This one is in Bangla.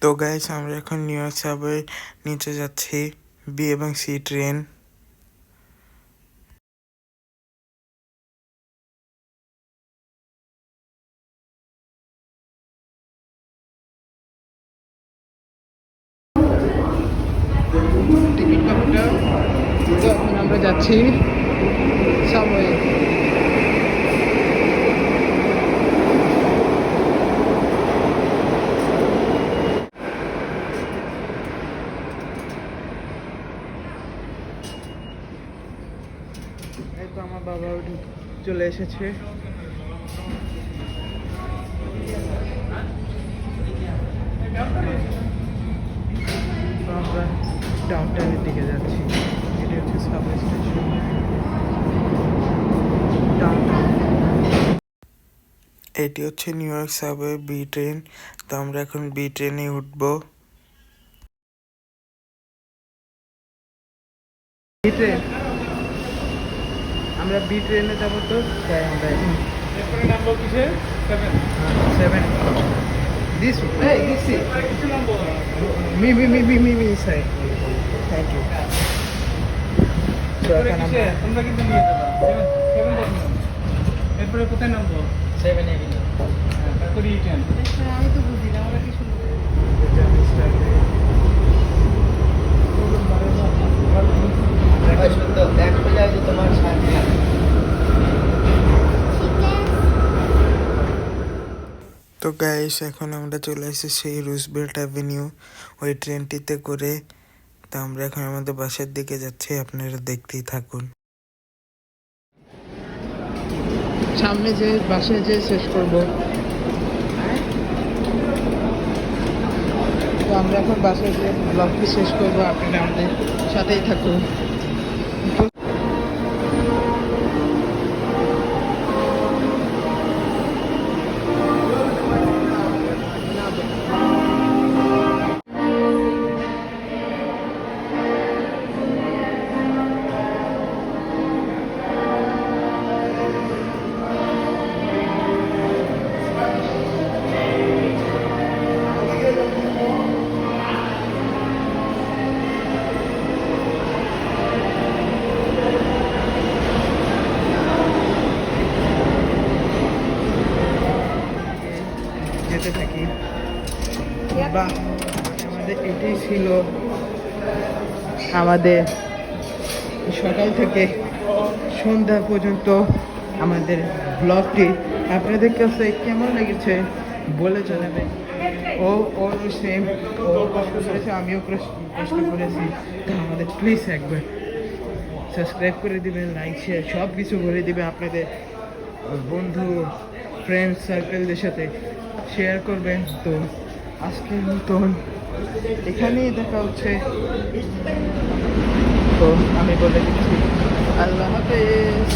তো গাইস আমরা এখন নিউ ইয়র্ক সাবওয়ে নিচে যাচ্ছি বি এবং সি ট্রেন। Ticket counter. তো এখন আমরা যাচ্ছি সাবওয়ে। এই তো আমার বাবা চলে এসেছে। তো আমরা ডাউনটাউনের দিকে যাচ্ছি। এটি হচ্ছে সাবওয়ে স্টেশন ডাউনটাউন। এটি হচ্ছে New York subway B train. তো আমরা এখন বি ট্রেনে উঠবো। বি ট্রেন, আমরা বি ট্রেনে যাবো। তো তাই আমরা এরপরে নামবো কিসে? 7 this hey this is কিছু নামবো me sir, thank you. So এরপরে এখন কিসে? তোমরা কিন্তু নিয়ে যাবা 7 বসো। এরপরে কোথায় নামবো? 7 এভিনিউ। তারপরে E10। আমি তো বুঝি না আমরা কি শুনবো। তোমার সাথে তো গাইস এখন আমরা চলে এসেছি সেই রুজভেল্ট অ্যাভিনিউ ওই ট্রেনটিতে করে। তো আমরা এখন আমাদের বাসার দিকে যাচ্ছি, আপনারা দেখতেই থাকুন। সামনে যে বাসায় যে শেষ করব। তো আমরা এখন বাসায় যে ব্লগটি শেষ করবো, আপনারা আমাদের সাথেই থাকুন। যেতে থাকি বা আমাদের এটাই ছিল আমাদের সকাল থেকে সন্ধ্যা পর্যন্ত আমাদের ব্লগটি। আপনাদের কাছে কেমন লেগেছে বলে জানাবেন। ওর সেম, ও কষ্ট করেছে, আমিও কষ্ট করেছি। তো আমাদের প্লিজ একবার সাবস্ক্রাইব করে দিবেন, লাইক শেয়ার সব কিছু করে দিবেন। আপনাদের বন্ধু ফ্রেন্ড সার্কেলদের সাথে শেয়ার করবেন। তো আজকের মতন এখানেই দেখা হচ্ছে। তো আমি বলে দিচ্ছি আল্লাহ হাফেজ।